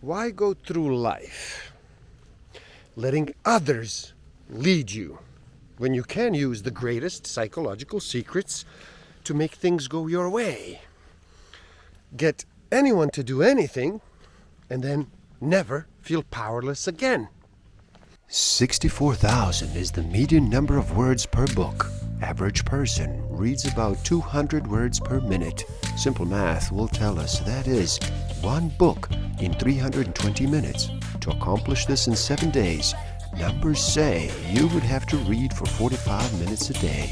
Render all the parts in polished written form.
Why go through life letting others lead you when you can use the greatest psychological secrets to make things go your way? Get anyone to do anything and then never feel powerless again. 64,000 is the median number of words per book. Average person reads about 200 words per minute. Simple math will tell us that is one book in 320 minutes. To accomplish this in 7 days, numbers say you would have to read for 45 minutes a day.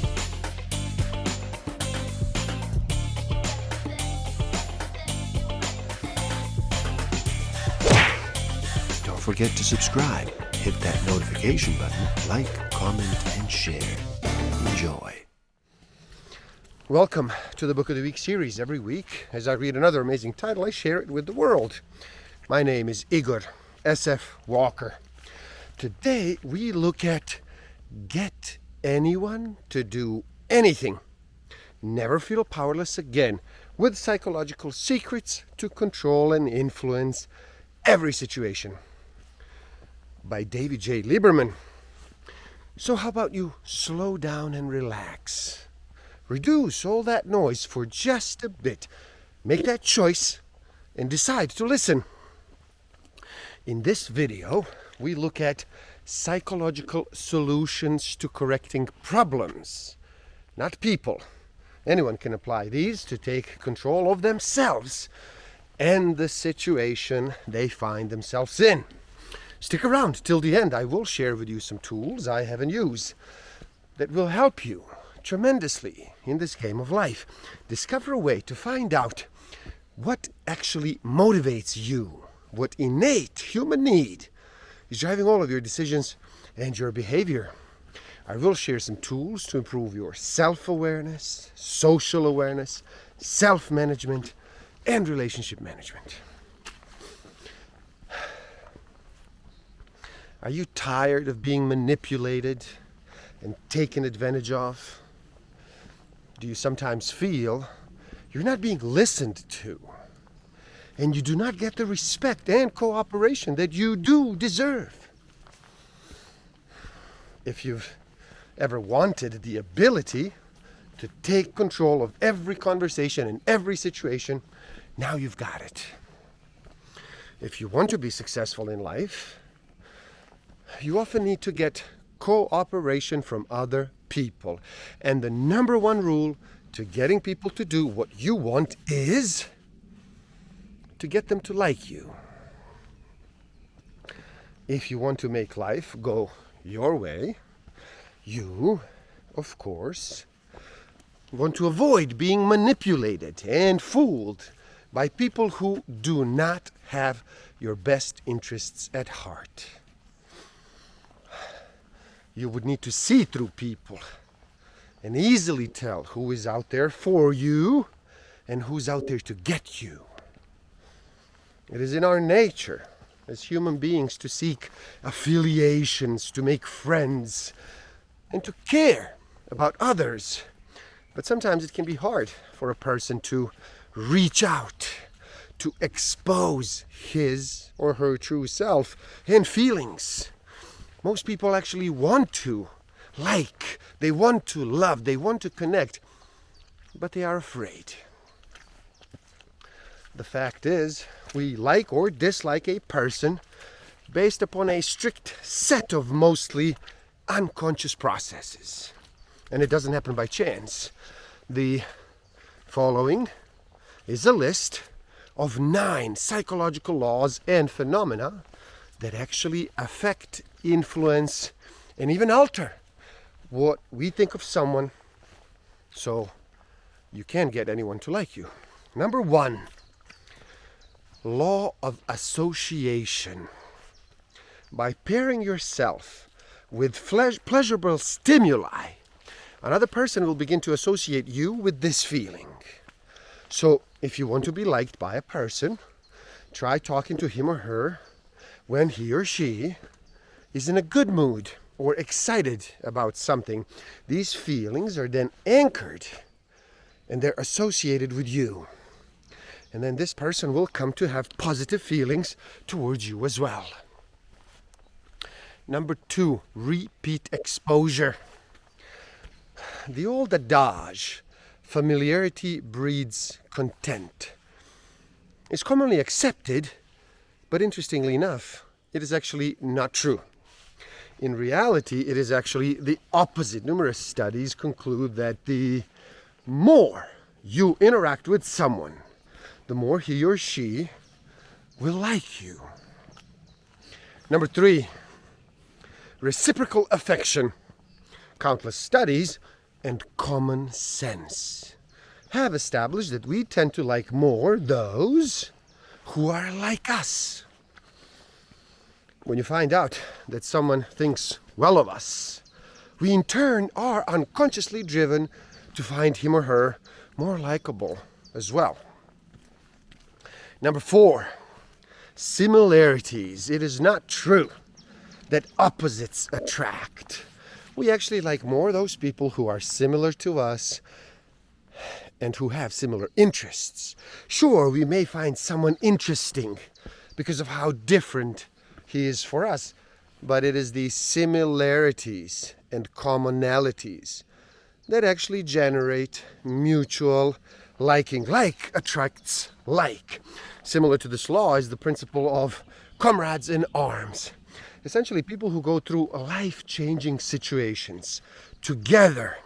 Don't forget to subscribe. Hit that notification button, like, comment, and share. Enjoy. Welcome to the Book of the Week series. Every week, as I read another amazing title, I share it with the world. My name is Igor S.F. Walker. Today, we look at Get Anyone to Do Anything. Never feel powerless again, with psychological secrets to control and influence every situation. By David J. Lieberman. So how about you slow down and relax? Reduce all that noise for just a bit. Make that choice and decide to listen. In this video, we look at psychological solutions to correcting problems, not people. Anyone can apply these to take control of themselves and the situation they find themselves in. Stick around till the end. I will share with you some tools I have in use that will help you tremendously in this game of life. Discover a way to find out what actually motivates you, what innate human need is driving all of your decisions and your behavior. I will share some tools to improve your self-awareness, social awareness, self-management, and relationship management. Are you tired of being manipulated and taken advantage of? Do you sometimes feel you're not being listened to and you do not get the respect and cooperation that you do deserve? If you've ever wanted the ability to take control of every conversation and every situation, now you've got it. If you want to be successful in life, you often need to get cooperation from other people. And the number one rule to getting people to do what you want is to get them to like you. If you want to make life go your way, you, of course, want to avoid being manipulated and fooled by people who do not have your best interests at heart. You would need to see through people and easily tell who is out there for you and who's out there to get you. It is in our nature as human beings to seek affiliations, to make friends, and to care about others. But sometimes it can be hard for a person to reach out, to expose his or her true self and feelings. Most people actually want to like, they want to love, they want to connect, but they are afraid. The fact is, we like or dislike a person based upon a strict set of mostly unconscious processes. And it doesn't happen by chance. The following is a list of 9 psychological laws and phenomena that actually affect, influence, and even alter what we think of someone so you can get anyone to like you. Number 1, law of association. By pairing yourself with pleasurable stimuli, another person will begin to associate you with this feeling. So if you want to be liked by a person, try talking to him or her when he or she is in a good mood or excited about something. These feelings are then anchored and they're associated with you. And then this person will come to have positive feelings towards you as well. Number 2, repeat exposure. The old adage, familiarity breeds content, is commonly accepted, but interestingly enough, it is actually not true. In reality, it is actually the opposite. Numerous studies conclude that the more you interact with someone, the more he or she will like you. Number 3, reciprocal affection. Countless studies and common sense have established that we tend to like more those who are like us. When you find out that someone thinks well of us, we in turn are unconsciously driven to find him or her more likable as well. Number 4, similarities. It is not true that opposites attract. We actually like more those people who are similar to us and who have similar interests. Sure, we may find someone interesting because of how different he is for us, but it is the similarities and commonalities that actually generate mutual liking. Like attracts like. Similar to this law is the principle of comrades in arms. Essentially, people who go through life-changing situations together,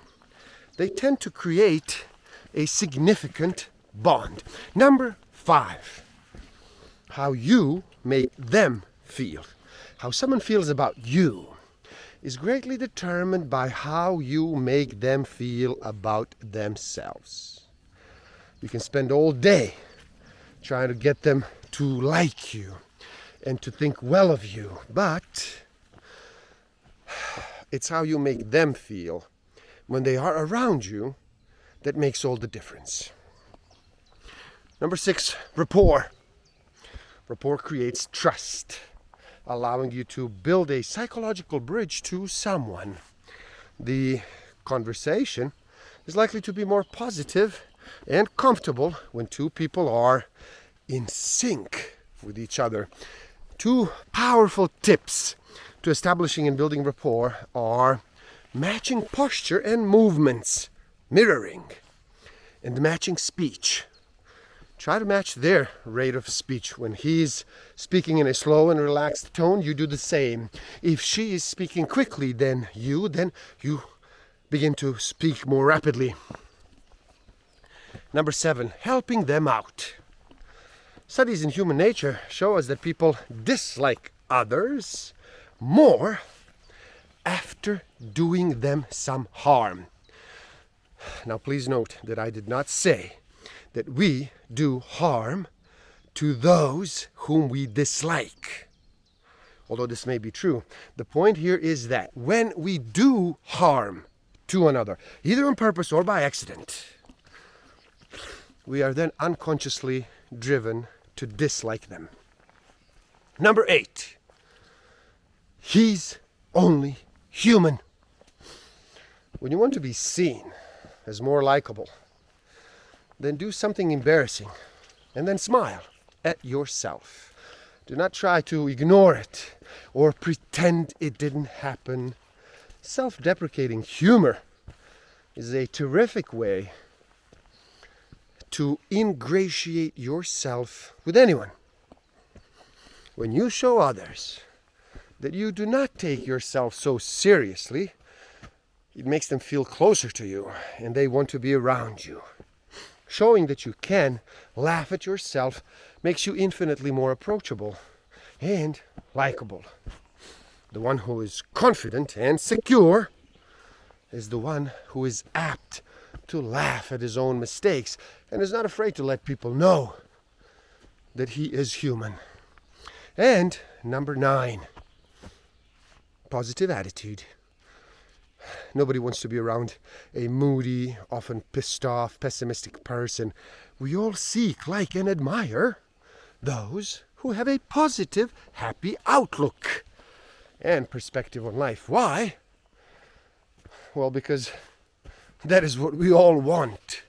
they tend to create a significant bond. Number 5, how you make them feel. How someone feels about you is greatly determined by how you make them feel about themselves. You can spend all day trying to get them to like you and to think well of you, but it's how you make them feel when they are around you that makes all the difference. Number 6, rapport. Rapport creates trust, allowing you to build a psychological bridge to someone. The conversation is likely to be more positive and comfortable when two people are in sync with each other. 2 powerful tips to establishing and building rapport are matching posture and movements, mirroring, and matching speech. Try to match their rate of speech. When he's speaking in a slow and relaxed tone, you do the same. If she is speaking quickly, then you begin to speak more rapidly. Number 7, helping them out. Studies in human nature show us that people dislike others more after doing them some harm. Now please note that I did not say that we do harm to those whom we dislike. Although this may be true, the point here is that when we do harm to another, either on purpose or by accident, we are then unconsciously driven to dislike them. Number 8, he's only human. When you want to be seen as more likable, then do something embarrassing and then smile at yourself. Do not try to ignore it or pretend it didn't happen. Self-deprecating humor is a terrific way to ingratiate yourself with anyone. When you show others that you do not take yourself so seriously, it makes them feel closer to you and they want to be around you. Showing that you can laugh at yourself makes you infinitely more approachable and likable. The one who is confident and secure is the one who is apt to laugh at his own mistakes and is not afraid to let people know that he is human. And number 9, positive attitude. Nobody wants to be around a moody, often pissed off, pessimistic person. We all seek, like, and admire those who have a positive, happy outlook and perspective on life. Why? Well, because that is what we all want.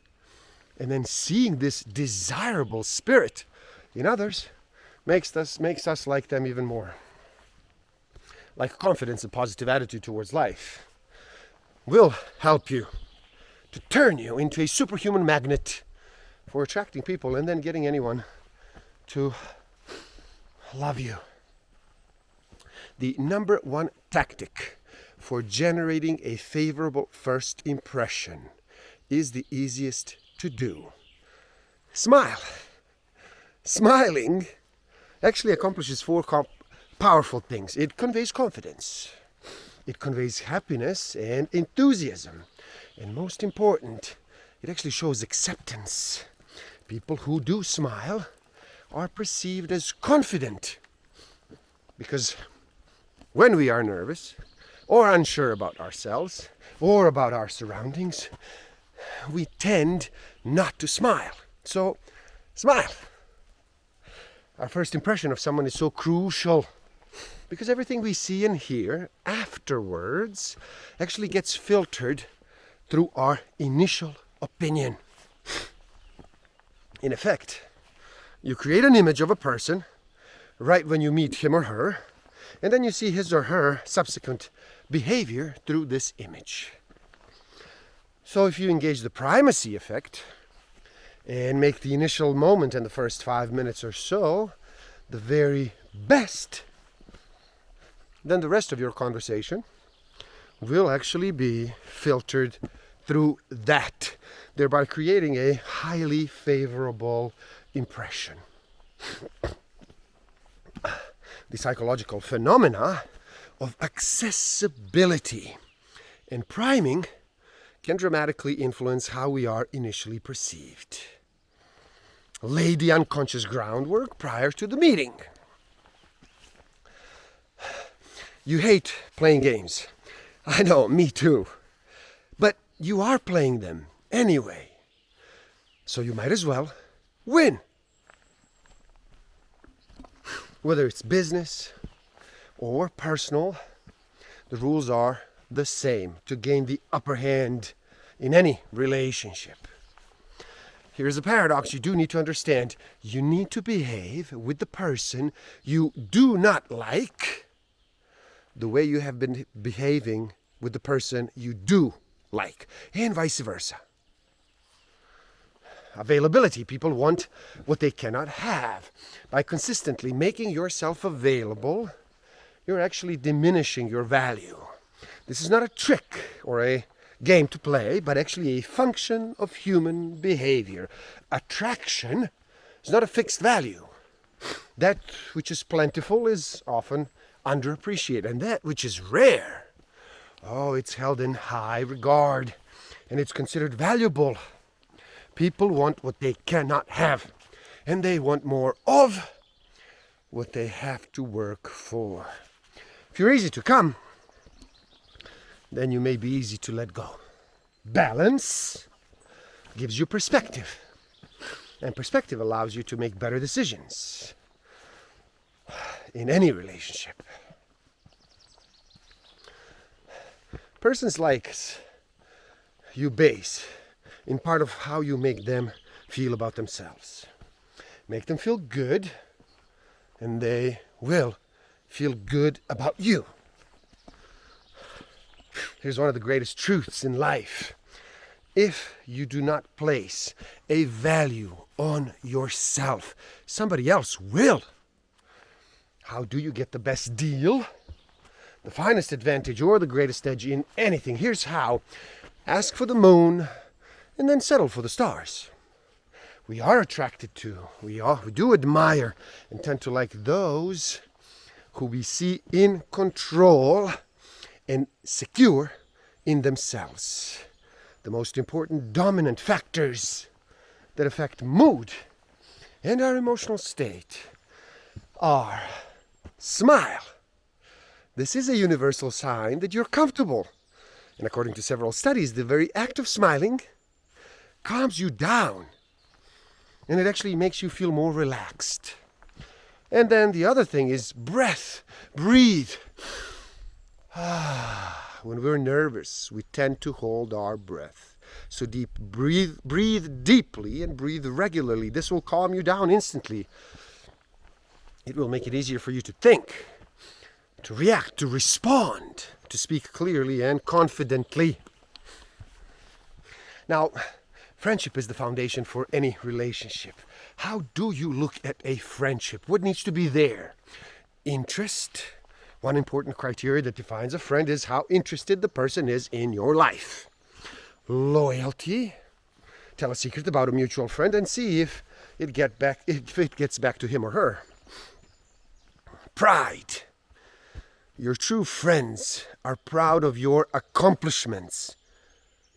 And then seeing this desirable spirit in others makes us like them even more. Like confidence and positive attitude towards life will help you to turn you into a superhuman magnet for attracting people and then getting anyone to love you. The number one tactic for generating a favorable first impression is the easiest to do. Smile. Smiling actually accomplishes four powerful things. It conveys confidence. It conveys happiness and enthusiasm. And most important, it actually shows acceptance. People who do smile are perceived as confident. Because when we are nervous or unsure about ourselves or about our surroundings, we tend not to smile. So, smile. Our first impression of someone is so crucial because everything we see and hear afterwards actually gets filtered through our initial opinion. In effect, you create an image of a person right when you meet him or her, and then you see his or her subsequent behavior through this image. So if you engage the primacy effect and make the initial moment in the first 5 minutes or so the very best, then the rest of your conversation will actually be filtered through that, thereby creating a highly favorable impression. The psychological phenomena of accessibility and priming can dramatically influence how we are initially perceived. Lay the unconscious groundwork prior to the meeting. You hate playing games. I know, me too. But you are playing them anyway. So you might as well win. Whether it's business or personal, the rules are the same to gain the upper hand in any relationship. Here's a paradox you do need to understand. You need to behave with the person you do not like the way you have been behaving with the person you do like, and vice versa. Availability. People want what they cannot have. By consistently making yourself available, you're actually diminishing your value. This is not a trick or a game to play, but actually a function of human behavior. Attraction is not a fixed value. That which is plentiful is often underappreciated, and that which is rare, it's held in high regard, and it's considered valuable. People want what they cannot have, and they want more of what they have to work for. If you're easy to come, then you may be easy to let go. Balance gives you perspective, and perspective allows you to make better decisions in any relationship. Persons likes you base in part of how you make them feel about themselves. Make them feel good, and they will feel good about you. Here's one of the greatest truths in life. If you do not place a value on yourself, somebody else will. How do you get the best deal, the finest advantage, or the greatest edge in anything? Here's how. Ask for the moon and then settle for the stars. We are attracted to, we do admire and tend to like those who we see in control and secure in themselves. The most important dominant factors that affect mood and our emotional state are smile. This is a universal sign that you're comfortable. And according to several studies, the very act of smiling calms you down. And it actually makes you feel more relaxed. And then the other thing is breath. Breathe. When we're nervous, we tend to hold our breath. so deep. Breathe deeply and breathe regularly. This will calm you down instantly. It will make it easier for you to think, to react, to respond, to speak clearly and confidently. Now, friendship is the foundation for any relationship. How do you look at a friendship? What needs to be there? Interest. One important criteria that defines a friend is how interested the person is in your life. Loyalty. Tell a secret about a mutual friend and see if it gets back to him or her. Pride. Your true friends are proud of your accomplishments,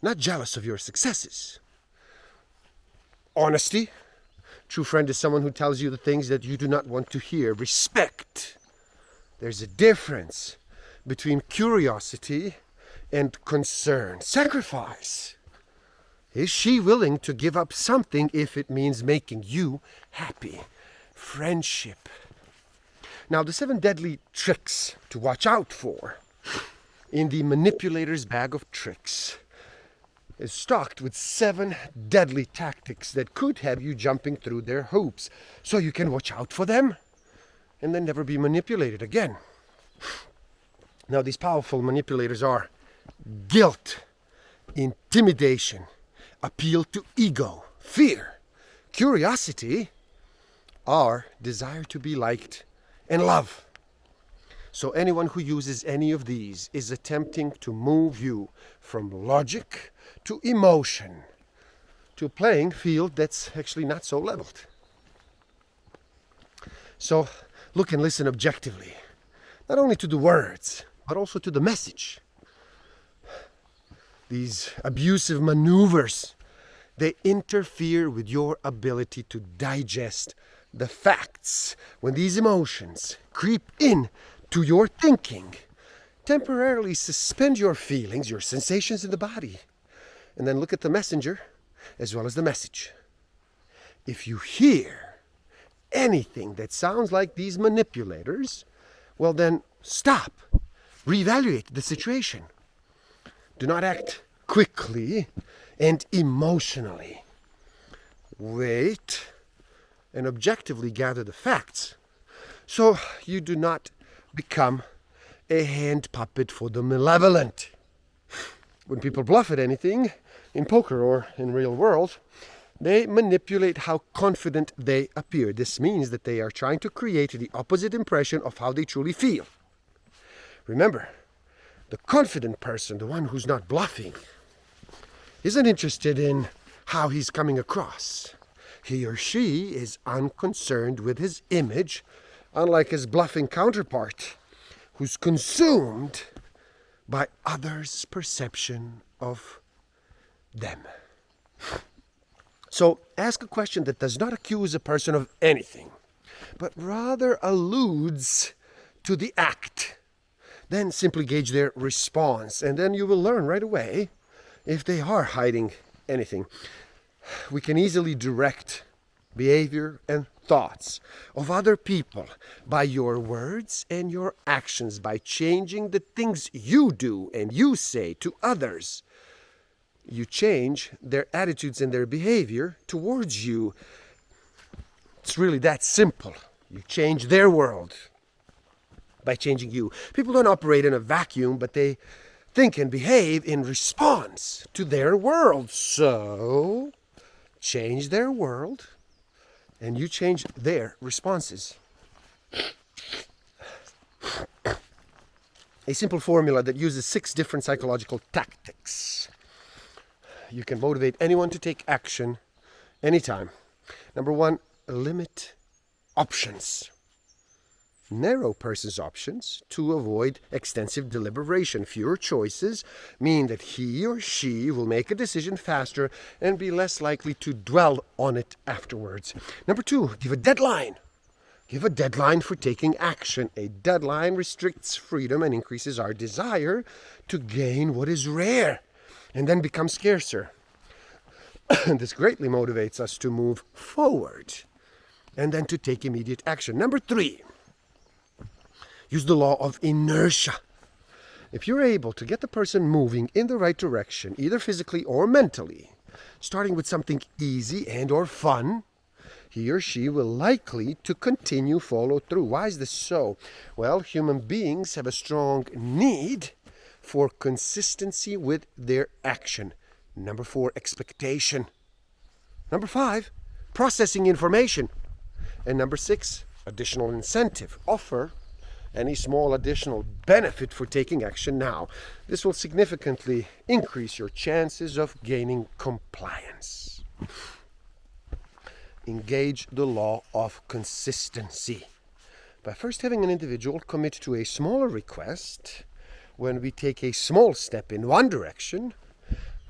not jealous of your successes. Honesty. True friend is someone who tells you the things that you do not want to hear. Respect. There's a difference between curiosity and concern. Sacrifice. Is she willing to give up something if it means making you happy? Friendship. Now, the 7 deadly tricks to watch out for in the manipulator's bag of tricks is stocked with 7 deadly tactics that could have you jumping through their hoops, so you can watch out for them and then never be manipulated again. Now, these powerful manipulators are guilt, intimidation, appeal to ego, fear, curiosity, or desire to be liked and love. So anyone who uses any of these is attempting to move you from logic to emotion, to a playing field that's actually not so leveled. So look and listen objectively, not only to the words, but also to the message. These abusive maneuvers, they interfere with your ability to digest the facts. When these emotions creep in to your thinking, temporarily suspend your feelings, your sensations in the body, and then look at the messenger as well as the message. If you hear anything that sounds like these manipulators, well then stop, reevaluate the situation. Do not act quickly and emotionally. Wait and objectively gather the facts, so you do not become a hand puppet for the malevolent. When people bluff at anything, in poker or in real world, they manipulate how confident they appear. This means that they are trying to create the opposite impression of how they truly feel. Remember, the confident person, the one who's not bluffing, isn't interested in how he's coming across. He or she is unconcerned with his image, unlike his bluffing counterpart, who's consumed by others' perception of them. So ask a question that does not accuse a person of anything, but rather alludes to the act. Then simply gauge their response, and then you will learn right away if they are hiding anything. We can easily direct behavior and thoughts of other people by your words and your actions, by changing the things you do and you say to others. You change their attitudes and their behavior towards you. It's really that simple. You change their world by changing you. People don't operate in a vacuum, but they think and behave in response to their world. So change their world, and you change their responses. A simple formula that uses 6 different psychological tactics. You can motivate anyone to take action anytime. Number 1, limit options. Narrow a person's options to avoid extensive deliberation. Fewer choices mean that he or she will make a decision faster and be less likely to dwell on it afterwards. Number 2, give a deadline. Give a deadline for taking action. A deadline restricts freedom and increases our desire to gain what is rare and then become scarcer. This greatly motivates us to move forward and then to take immediate action. Number 3, use the law of inertia. If you're able to get the person moving in the right direction, either physically or mentally, starting with something easy and or fun, he or she will likely to continue follow through. Why is this so? Well, human beings have a strong need for consistency with their action. Number 4, expectation. Number 5, processing information. And number 6, additional incentive. Offer any small additional benefit for taking action now. This will significantly increase your chances of gaining compliance. Engage the law of consistency. By first having an individual commit to a smaller request, when we take a small step in one direction,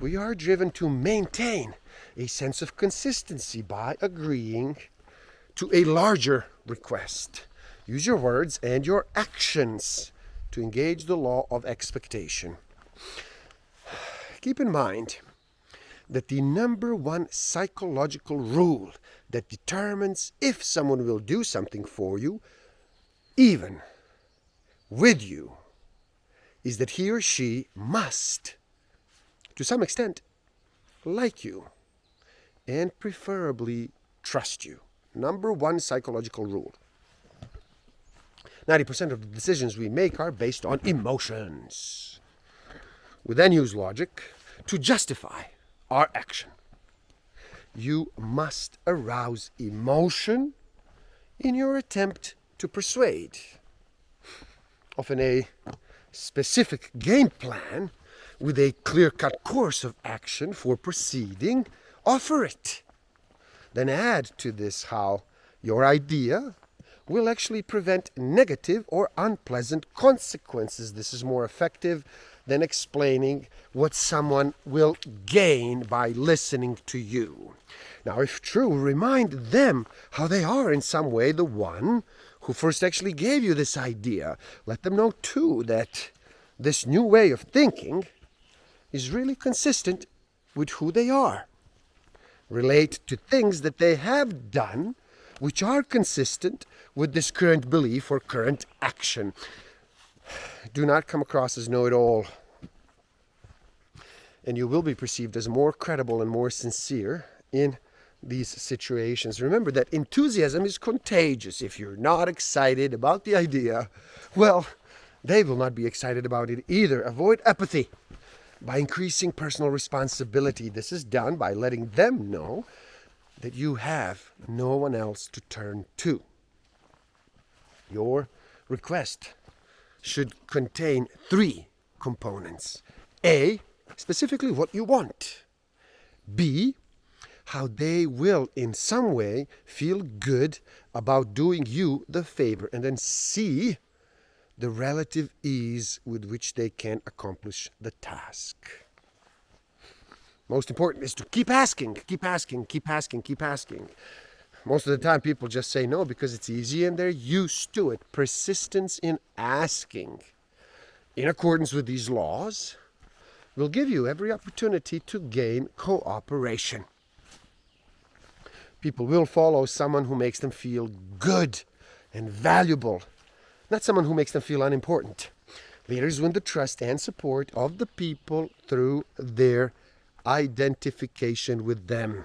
we are driven to maintain a sense of consistency by agreeing to a larger request. Use your words and your actions to engage the law of expectation. Keep in mind that the number one psychological rule that determines if someone will do something for you, even with you, is that he or she must, to some extent, like you and preferably trust you. Number one psychological rule. 90% of the decisions we make are based on emotions. We then use logic to justify our action. You must arouse emotion in your attempt to persuade. Often a specific game plan with a clear-cut course of action for proceeding, offer it. Then add to this how your idea will actually prevent negative or unpleasant consequences. This is more effective than explaining what someone will gain by listening to you. Now, if true, remind them how they are in some way the one who first actually gave you this idea. Let them know, too, that this new way of thinking is really consistent with who they are. Relate to things that they have done which are consistent with this current belief or current action. Do not come across as know-it-all, and you will be perceived as more credible and more sincere in these situations. Remember that enthusiasm is contagious. If you're not excited about the idea, well, they will not be excited about it either. Avoid apathy by increasing personal responsibility. This is done by letting them know that you have no one else to turn to. Your request should contain 3 components. A, specifically what you want. B, how they will in some way feel good about doing you the favor. And then C, the relative ease with which they can accomplish the task. Most important is to keep asking, keep asking, keep asking, keep asking. Most of the time people just say no because it's easy and they're used to it. Persistence in asking, in accordance with these laws, will give you every opportunity to gain cooperation. People will follow someone who makes them feel good and valuable, not someone who makes them feel unimportant. Leaders win the trust and support of the people through their identification with them.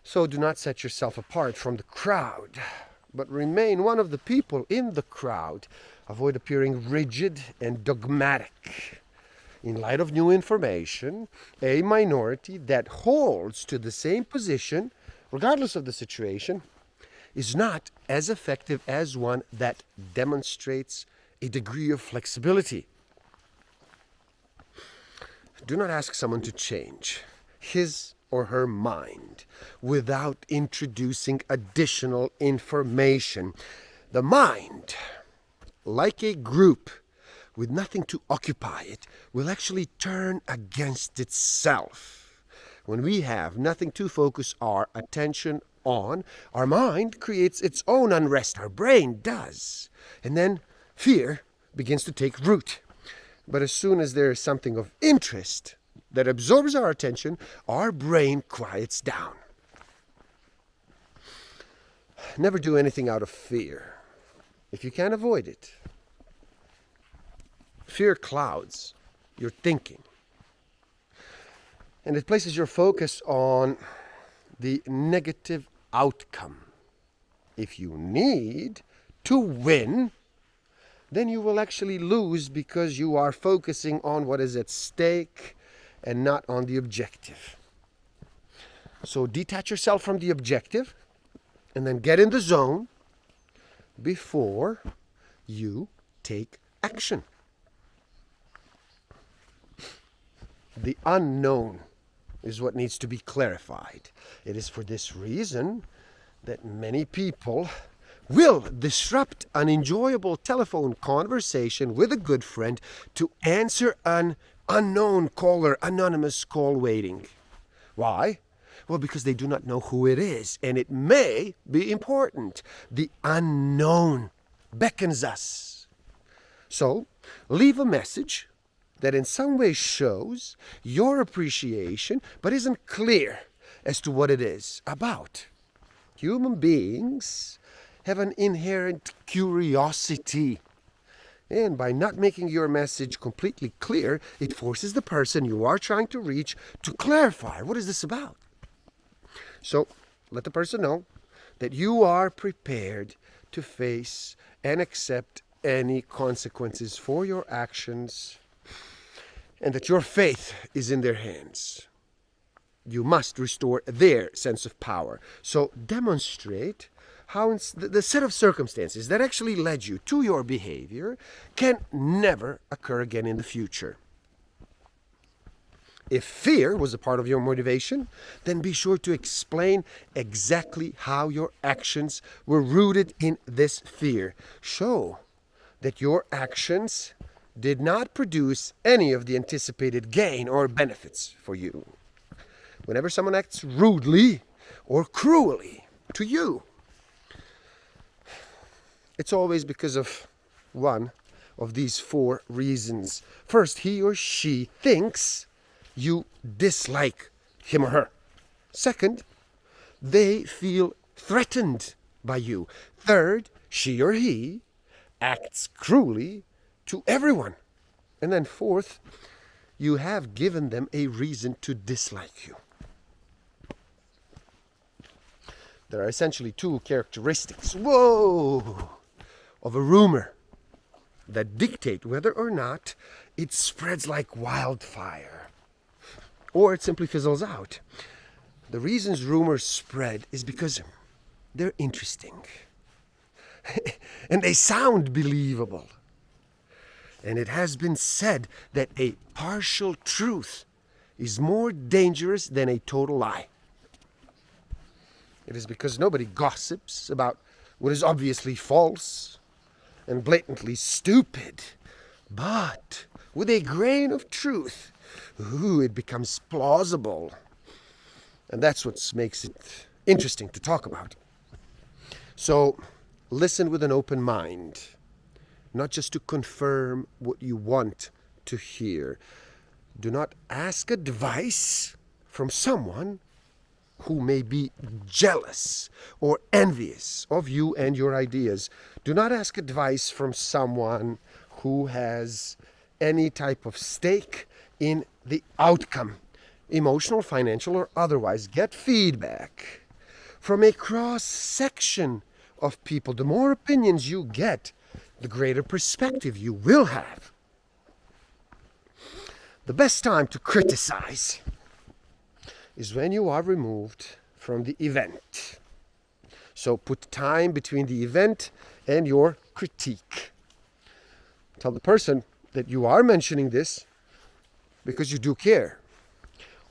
So do not set yourself apart from the crowd, but remain one of the people in the crowd. Avoid appearing rigid and dogmatic. In light of new information, a minority that holds to the same position, regardless of the situation, is not as effective as one that demonstrates a degree of flexibility. Do not ask someone to change his or her mind without introducing additional information. The mind, like a group with nothing to occupy it, will actually turn against itself. When we have nothing to focus our attention on, our mind creates its own unrest. Our brain does. And then fear begins to take root. But as soon as there is something of interest that absorbs our attention, our brain quiets down. Never do anything out of fear, if you can avoid it. Fear clouds your thinking. And it places your focus on the negative outcome. If you need to win, then you will actually lose because you are focusing on what is at stake and not on the objective. So detach yourself from the objective and then get in the zone before you take action. The unknown is what needs to be clarified. It is for this reason that many people will disrupt an enjoyable telephone conversation with a good friend to answer an unknown caller, anonymous call waiting. Why? Well, because they do not know who it is, and it may be important. The unknown beckons us. So, leave a message that in some way shows your appreciation, but isn't clear as to what it is about. Human beings have an inherent curiosity. And by not making your message completely clear, it forces the person you are trying to reach to clarify, what is this about? So let the person know that you are prepared to face and accept any consequences for your actions, and that your faith is in their hands. You must restore their sense of power. So demonstrate how the set of circumstances that actually led you to your behavior can never occur again in the future. If fear was a part of your motivation, then be sure to explain exactly how your actions were rooted in this fear. Show that your actions did not produce any of the anticipated gain or benefits for you. Whenever someone acts rudely or cruelly to you, it's always because of one of these four reasons. First, he or she thinks you dislike him or her. Second, they feel threatened by you. Third, she or he acts cruelly to everyone. And then fourth, you have given them a reason to dislike you. There are essentially two characteristics, of a rumor that dictate whether or not it spreads like wildfire or it simply fizzles out. The reasons rumors spread is because they're interesting and they sound believable. And it has been said that a partial truth is more dangerous than a total lie. It is because nobody gossips about what is obviously false and blatantly stupid. But with a grain of truth, it becomes plausible. And that's what makes it interesting to talk about. So listen with an open mind, not just to confirm what you want to hear. Do not ask advice from someone who may be jealous or envious of you and your ideas. Do not ask advice from someone who has any type of stake in the outcome, emotional, financial, or otherwise. Get feedback from a cross-section of people. The more opinions you get, the greater perspective you will have. The best time to criticize is when you are removed from the event. So put time between the event and your critique. Tell the person that you are mentioning this because you do care.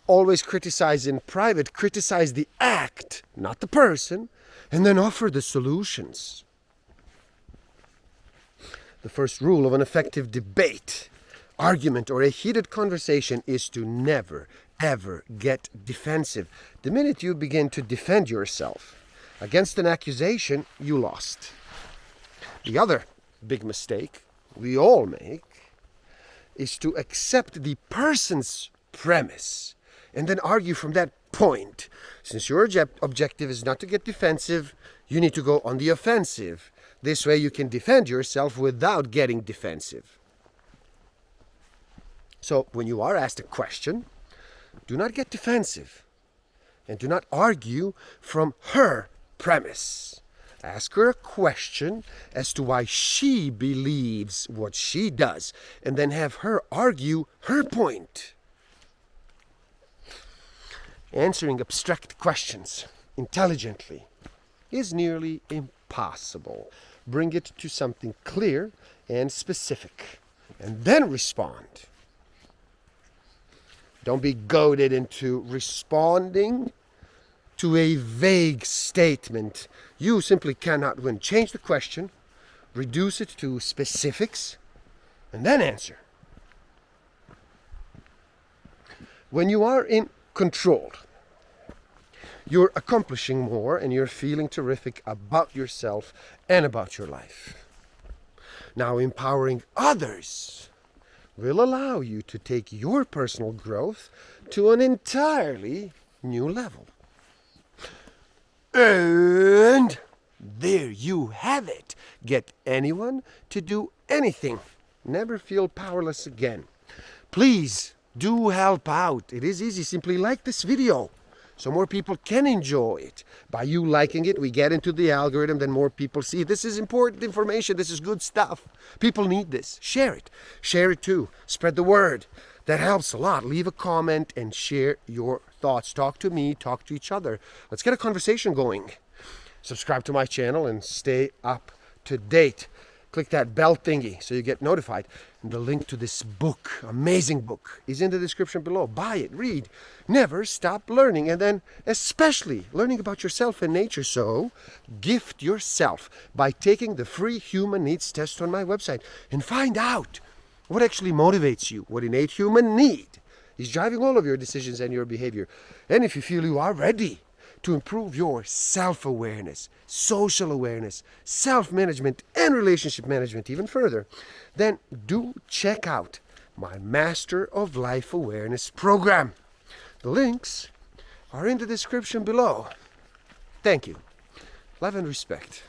Always criticize in private. Criticize the act, not the person, and then offer the solutions. The first rule of an effective debate, argument, or a heated conversation is to never, ever get defensive. The minute you begin to defend yourself against an accusation, you lost. The other big mistake we all make is to accept the person's premise and then argue from that point. Since your objective is not to get defensive, you need to go on the offensive. This way you can defend yourself without getting defensive. So when you are asked a question, do not get defensive and do not argue from her premise. Ask her a question as to why she believes what she does, and then have her argue her point. Answering abstract questions intelligently is nearly impossible. Bring it to something clear and specific, and then respond. Don't be goaded into responding to a vague statement. You simply cannot win. Change the question, reduce it to specifics, and then answer. When you are in control, you're accomplishing more and you're feeling terrific about yourself and about your life. Now, empowering others will allow you to take your personal growth to an entirely new level. And there you have it. Get anyone to do anything. Never feel powerless again. Please do help out. It is easy. Simply like this video so more people can enjoy it. By you liking it, we get into the algorithm, then more people see. This is important information. This is good stuff. People need this. Share it. Share it too. Spread the word. That helps a lot. Leave a comment and share your thoughts. Talk to me. Talk to each other. Let's get a conversation going. Subscribe to my channel and stay up to date. Click that bell thingy so you get notified. And the link to this book, amazing book, is in the description below. Buy it, read. Never stop learning. And then especially learning about yourself and nature. So gift yourself by taking the free human needs test on my website and find out what actually motivates you, what innate human need is driving all of your decisions and your behavior. And if you feel you are ready to improve your self-awareness, social awareness, self-management, and relationship management even further, then do check out my Master of Life Awareness program. The links are in the description below. Thank you. Love and respect.